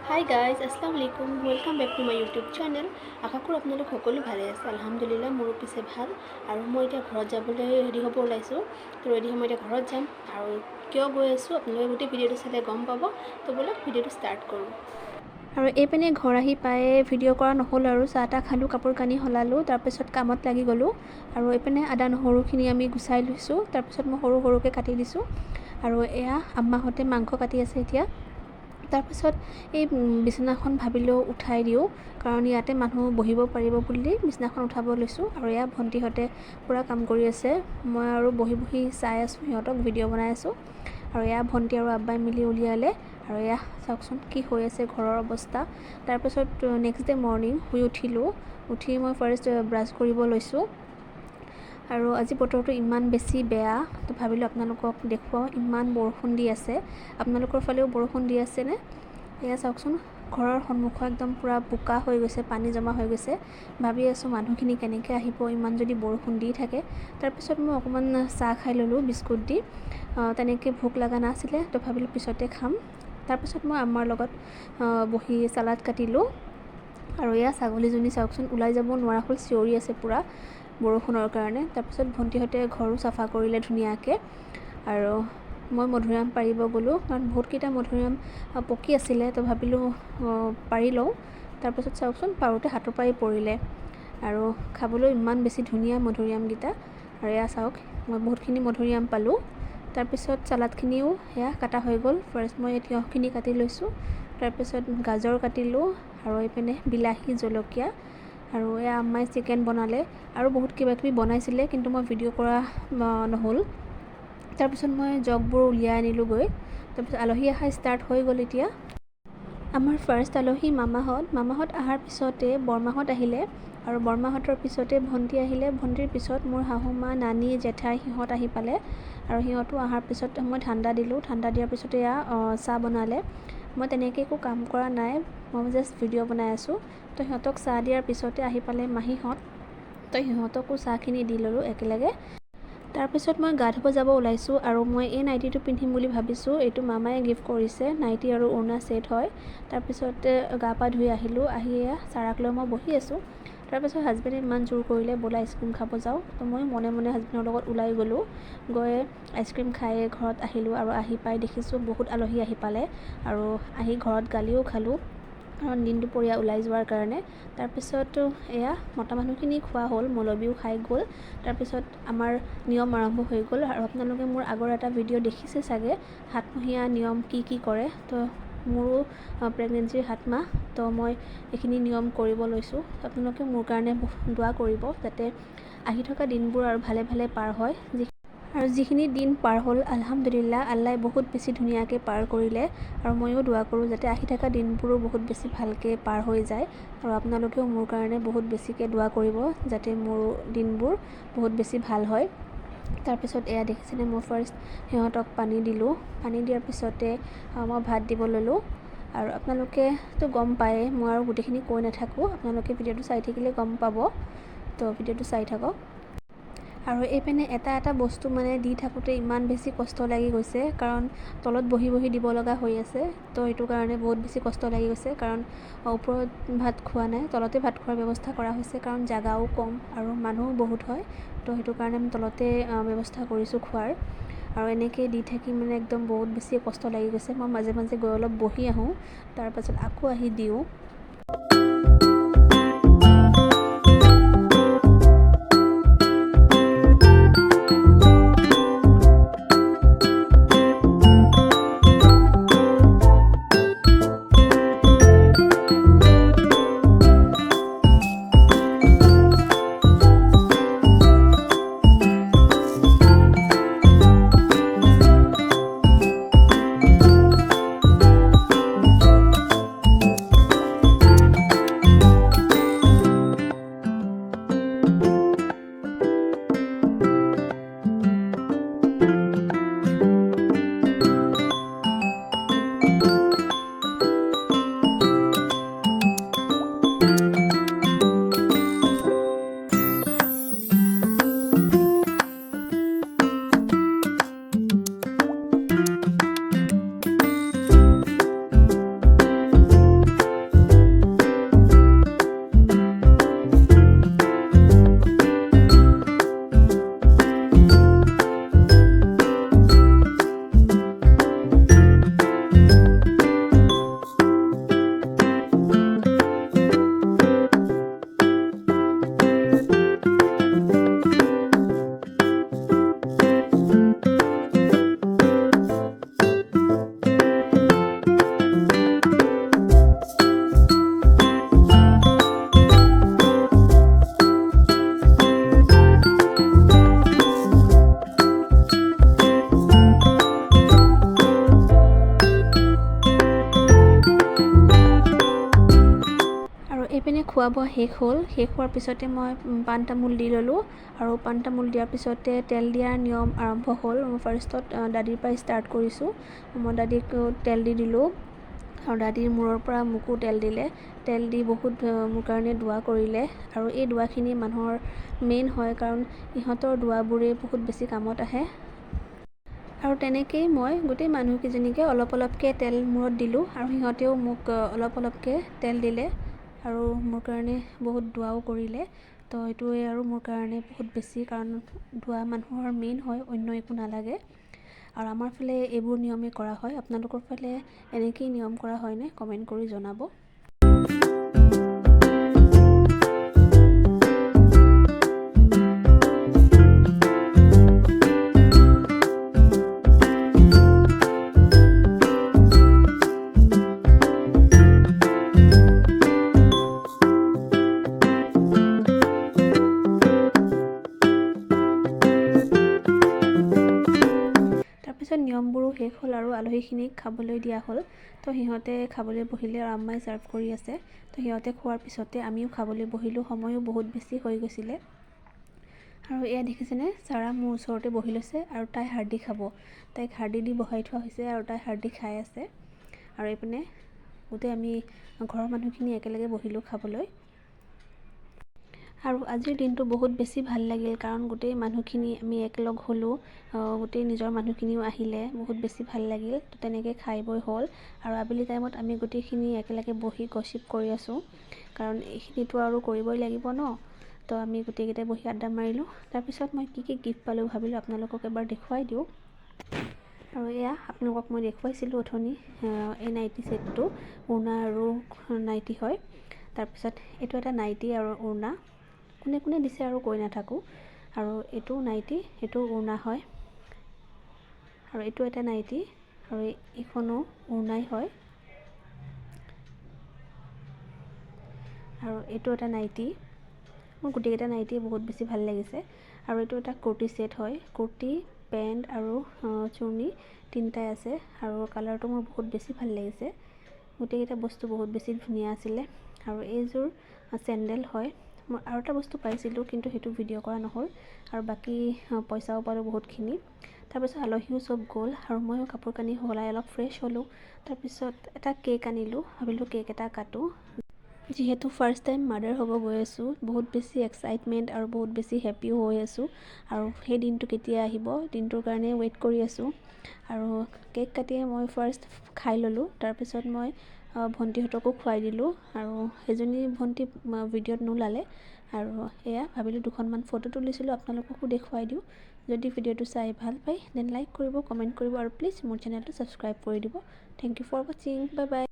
হাই guys, আসসালামু আলাইকুম। Welcome back to my YouTube channel. আশা কৰোঁ আপোনালোক সকলো ভালে আছে। আলহামদুলিল্লাহ মোৰো পিছে ভাল। আৰু মই এতিয়া ঘৰত যাবলৈ ৰেডি হ'ব ওলাইছোঁ। তো ৰেডি হৈ মই এতিয়া ঘৰত যাম। আৰু কিয় গৈ আছোঁ আপোনালোকে গোটেই ভিডিঅ'টো চালে গম পাব। তো ব'লক ভিডিঅ'টো ষ্টাৰ্ট কৰোঁ। আৰু এইপিনে ঘৰ আহি পায়ে ভিডিঅ' কৰা নহ'ল আৰু চাহ তাহ খালোঁ, কাপোৰ কানি সলালোঁ, তাৰপিছত কামত লাগি গ'লোঁ। আৰু এইপিনে আদা নহৰুখিনি আমি গুচাই লৈছোঁ। তাৰপিছত মই সৰু সৰুকৈ কাটি দিছোঁ। আৰু এয়া আম্মাহঁতে মাংস কাটি আছে এতিয়া। তাৰপিছত এই বিচনাখন ভাবিলোঁ উঠাই দিওঁ, কাৰণ ইয়াতে মানুহ বহিব পাৰিব বুলি বিচনাখন উঠাব লৈছোঁ। আৰু এয়া ভণ্টিহঁতে পূৰা কাম কৰি আছে, মই আৰু বহি বহি চাই আছোঁ, সিহঁতক ভিডিঅ' বনাই আছোঁ। আৰু এয়া ভণ্টি আৰু আব্বাই মিলি উলিয়ালে। আৰু এয়া চাওকচোন কি হৈ আছে ঘৰৰ অৱস্থা। তাৰপিছত নেক্সট ডে মৰ্ণিং শুই উঠি মই ফাৰ্ষ্ট ব্ৰাছ কৰিব লৈছোঁ। আৰু আজি বতৰটো ইমান বেছি বেয়া, তো ভাবিলোঁ আপোনালোকক দেখুৱাওঁ। ইমান বৰষুণ দি আছে, আপোনালোকৰ ফালেও বৰষুণ দি আছেনে? এয়া চাওকচোন, ঘৰৰ সন্মুখত একদম পূৰা বোকা হৈ গৈছে, পানী জমা হৈ গৈছে। ভাবি আছোঁ মানুহখিনি কেনেকৈ আহিব ইমান যদি বৰষুণ দি থাকে। তাৰপিছত মই অকণমান চাহ খাই ল'লোঁ বিস্কুট দি। তেনেকৈ ভোক লগা নাছিলে, তো ভাবিলোঁ পিছতে খাম। তাৰপিছত মই আম্মাৰ লগত বহি চালাড কাটিলোঁ। আৰু এয়া ছাগলীজনী চাওকচোন ওলাই যাব নোৱাৰা হ'ল, চিঞৰি আছে পূৰা বৰষুণৰ কাৰণে। তাৰপিছত ভণ্টিহঁতে ঘৰো চাফা কৰিলে ধুনীয়াকৈ। আৰু মই মধুৰিআম পাৰিব গ'লোঁ, কাৰণ বহুতকেইটা মধুৰিআম পকি আছিলে, তো ভাবিলোঁ পাৰি লওঁ। তাৰপিছত চাওকচোন পাৰোঁতে হাতৰ পৰাই পৰিলে। আৰু খাবলৈ ইমান বেছি ধুনীয়া মধুৰিআমকেইটা। আৰু এয়া চাওক, মই বহুতখিনি মধুৰিআম পালোঁ। তাৰপিছত চালাডখিনিও সেয়া কাটা হৈ গ'ল। ফাৰ্ষ্ট মই তিয়ঁহখিনি কাটি লৈছোঁ, তাৰপিছত গাজৰ কাটিলোঁ, আৰু এইপিনে বিলাহী, জলকীয়া। আৰু এয়া আম্মাই চিকেন বনালে, আৰু বহুত কিবাকিবি বনাইছিলে, কিন্তু মই ভিডিঅ' কৰা নহ'ল। তাৰপিছত মই জগবোৰ উলিয়াই আনিলোঁগৈ। তাৰপিছত আলহী অহা ষ্টাৰ্ট হৈ গ'ল এতিয়া। আমাৰ ফাৰ্ষ্ট আলহী মামাহঁত অহাৰ পিছতে বৰমাহঁত আহিলে, আৰু বৰমাহঁতৰ পিছতে ভণ্টি আহিলে। ভণ্টিৰ পিছত মোৰ শাহু মা, নানী, জেঠাই সিহঁত আহি পালে। আৰু সিহঁতো অহাৰ পিছত মই ঠাণ্ডা দিলোঁ। ঠাণ্ডা দিয়াৰ পিছতে এয়া চাহ বনালে। মই তেনেকৈ একো কাম কৰা নাই, মই জাষ্ট ভিডিঅ' বনাই আছোঁ। তো সিহঁতক চাহ দিয়াৰ পিছতে আহি পালে মাহীহঁত, তো সিহঁতকো চাহখিনি দি ল'লোঁ একেলগে। তাৰপিছত মই গা ধুব যাব ওলাইছোঁ। আৰু মই এই নাইটিটো পিন্ধিম বুলি ভাবিছোঁ, এইটো মামায়ে গিফ্ট কৰিছে, নাইটি আৰু ওড়না ছেট হয়। তাৰপিছতে গা পা ধুই আহিলোঁ, আহি এয়া চাৰাক লৈ মই বহি আছোঁ। তাৰপিছত হাজবেণ্ডে ইমান জোৰ কৰিলে ব'লা আইচক্ৰীম খাব যাওঁ। তো মই মনে মনে হাজবেণ্ডৰ লগত ওলাই গ'লোঁ, গৈ আইচক্ৰীম খাই ঘৰত আহিলোঁ। আৰু আহি পাই দেখিছোঁ বহুত আলহী আহি পালে, আৰু আহি ঘৰত গালিও খালোঁ, কাৰণ দিন দুপৰীয়া ওলাই যোৱাৰ কাৰণে। তাৰপিছত এয়া মতা মানুহখিনি খোৱা হ'ল, মৌলবীও খাই গ'ল। তাৰপিছত আমাৰ নিয়ম আৰম্ভ হৈ গ'ল। আৰু আপোনালোকে মোৰ আগৰ এটা ভিডিঅ' দেখিছে চাগে, সাতমহীয়া নিয়ম কি কৰে। তো মোৰো প্ৰেগনেঞ্চিৰ 7 মাহ, তো মই এইখিনি নিয়ম কৰিব লৈছোঁ। আপোনালোকে মোৰ কাৰণে দোৱা কৰিব, যাতে আহি থকা দিনবোৰ আৰু ভালে ভালে পাৰ হয়। আৰু যিখিনি দিন পাৰ হ'ল আলহামদুলিল্লাহ, আল্লাই বহুত বেছি ধুনীয়াকৈ পাৰ কৰিলে। আৰু ময়ো দোৱা কৰোঁ যাতে আহি থকা দিনবোৰো বহুত বেছি ভালকৈ পাৰ হৈ যায়। আৰু আপোনালোকেও মোৰ কাৰণে বহুত বেছিকৈ দোৱা কৰিব, যাতে মোৰ দিনবোৰ বহুত বেছি ভাল হয়। তাৰপিছত এয়া দেখিছেনে, মই ফাৰ্ষ্ট সিহঁতক পানী দিলোঁ। পানী দিয়াৰ পিছতে মই ভাত দিব ল'লোঁ। আৰু আপোনালোকেতো গম পায়েই, মই আৰু গোটেইখিনি কৈ নাথাকোঁ, আপোনালোকে ভিডিঅ'টো চাই থাকিলে গম পাব। তো ভিডিঅ'টো চাই থাকক। আৰু এইপিনে এটা এটা বস্তু মানে দি থাকোঁতে ইমান বেছি কষ্ট লাগি গৈছে, কাৰণ তলত বহি বহি দিব লগা হৈ আছে। তো সেইটো কাৰণে বহুত বেছি কষ্ট লাগি গৈছে, কাৰণ ওপৰত ভাত খোৱা নাই, তলতে ভাত খোৱাৰ ব্যৱস্থা কৰা হৈছে, কাৰণ জাগাও কম আৰু মানুহো বহুত হয়। তো সেইটো কাৰণে আমি তলতে ব্যৱস্থা কৰিছোঁ খোৱাৰ। আৰু এনেকৈ দি থাকি মানে একদম বহুত বেছি কষ্ট লাগি গৈছে। মই মাজে মাজে গৈ অলপ বহি আহোঁ, তাৰপাছত আকৌ আহি দিওঁ। এইপিনে খোৱা বোৱা শেষ হ'ল। শেষ হোৱাৰ পিছতে মই পাণ তামোল দি ল'লোঁ আৰু পাণ তামোল দিয়াৰ পিছতে তেল দিয়াৰ নিয়ম আৰম্ভ হ'ল। মই ফাৰ্ষ্টত দাদিৰ পৰা ষ্টাৰ্ট কৰিছোঁ। মই দাদিক তেল দি দিলোঁ আৰু দাদিৰ মূৰৰ পৰা মোকো তেল দিলে। তেল দি বহুত মোৰ কাৰণে দোৱা কৰিলে আৰু এই দোৱাখিনি মানুহৰ মেইন হয়, কাৰণ ইহঁতৰ দোৱাবোৰে বহুত বেছি কামত আহে। আৰু তেনেকেই মই গোটেই মানুহকেইজনীকে অলপ অলপকৈ তেল মূৰত দিলোঁ আৰু সিহঁতেও মোক অলপ অলপকৈ তেল দিলে আৰু মোৰ কাৰণে বহুত দোৱাও কৰিলে। তো এইটোৱে আৰু মোৰ কাৰণে বহুত বেছি, কাৰণ দোৱা মানুহৰ মেইন হয়, অন্য একো নালাগে। আৰু আমাৰ ফালে এইবোৰ নিয়মেই কৰা হয়। আপোনালোকৰ ফালে এনেকেই নিয়ম কৰা হয়নে? কমেণ্ট কৰি জনাব। তাৰপিছত নিয়মবোৰো শেষ হ'ল আৰু আলহীখিনিক খাবলৈ দিয়া হ'ল। তো সিহঁতে খাবলৈ বহিলে আৰু আম্মাই ছাৰ্ভ কৰি আছে। তো সিহঁতে খোৱাৰ পিছতে আমিও খাবলৈ বহিলোঁ। সময়ো বহুত বেছি হৈ গৈছিলে। আৰু এয়া দেখিছেনে, চাৰা মোৰ ওচৰতে বহি লৈছে আৰু তাই হাৰ্ডি খাব। তাইক হাৰ্ডি দি বহাই থোৱা হৈছে আৰু তাই হাৰ্ডি খাই আছে। আৰু এইপিনে গোটেই আমি ঘৰৰ মানুহখিনি একেলগে বহিলোঁ খাবলৈ। আৰু আজিৰ দিনটো বহুত বেছি ভাল লাগিল, কাৰণ গোটেই মানুহখিনি আমি একলগ হ'লোঁ। গোটেই নিজৰ মানুহখিনিও আহিলে, বহুত বেছি ভাল লাগিল। তো তেনেকৈ খাই বৈ হ'ল আৰু আবেলি টাইমত আমি গোটেইখিনি একেলগে বহি গছিপ কৰি আছোঁ, কাৰণ এইখিনিতো আৰু কৰিবই লাগিব ন। তো আমি গোটেইকেইটাই বহি আড্ডা মাৰিলোঁ। তাৰপিছত মই কি গিফ্ট পালোঁ ভাবিলোঁ আপোনালোকক এবাৰ দেখুৱাই দিওঁ। আৰু এয়া আপোনালোকক মই দেখুৱাইছিলোঁ অথনি, এই নাইটি ছেটটো উৰ্ণা আৰু নাইটি হয়। তাৰপিছত এইটো এটা নাইটি আৰু উৰ্ণা, কোনে কোনে দিছে আৰু কৈ নাথাকোঁ। আৰু এইটো নাইটি, এইটো উৰ্ণা হয়। আৰু এইটো এটা নাইটি আৰু এইখনো উৰ্ণাই হয়। আৰু এইটো এটা নাইটি। মোৰ গোটেইকেইটা নাইটিয়ে বহুত বেছি ভাল লাগিছে। আৰু এইটো এটা কুৰ্তি ছেট হয়। কুৰ্তি, পেণ্ট আৰু চুৰ্ণি তিনিটাই আছে আৰু কালাৰটো মোৰ বহুত বেছি ভাল লাগিছে। গোটেইকেইটা বস্তু বহুত বেছি ধুনীয়া আছিলে। আৰু এইযোৰ চেণ্ডেল হয়। মই আৰু এটা বস্তু পাইছিলোঁ, কিন্তু সেইটো ভিডিঅ' কৰা নহ'ল। আৰু বাকী পইচাও পালোঁ বহুতখিনি। তাৰপিছত আলহীও চব গ'ল আৰু ময়ো কাপোৰ কানি সলাই অলপ ফ্ৰেছ হ'লোঁ। তাৰপিছত এটা কেক আনিলোঁ, ভাবিলোঁ কেক এটা কাটোঁ। যিহেতু ফাৰ্ষ্ট টাইম মাদাৰ হ'ব গৈ আছোঁ, বহুত বেছি এক্সাইটমেণ্ট আৰু বহুত বেছি হেপ্পিও হৈ আছোঁ। আৰু সেই দিনটো কেতিয়া আহিব, দিনটোৰ কাৰণে ৱেইট কৰি আছোঁ। আৰু কেক কাটিয়ে মই ফাৰ্ষ্ট খাই ল'লোঁ। তাৰপিছত মই ভণ্টিহঁতকো খুৱাই দিলোঁ আৰু সেইজনী ভণ্টি ভিডিঅ'ত নোলালে। আৰু এয়া ভাবিলোঁ দুখনমান ফটো তুলিছিলোঁ, আপোনালোককো দেখুৱাই দিওঁ। যদি ভিডিঅ'টো চাই ভাল পায় দেন লাইক কৰিব, কমেণ্ট কৰিব আৰু প্লিজ মোৰ চেনেলটো ছাবস্ক্ৰাইব কৰি দিব। থেংক ইউ ফৰ ৱাচিং। Bye bye.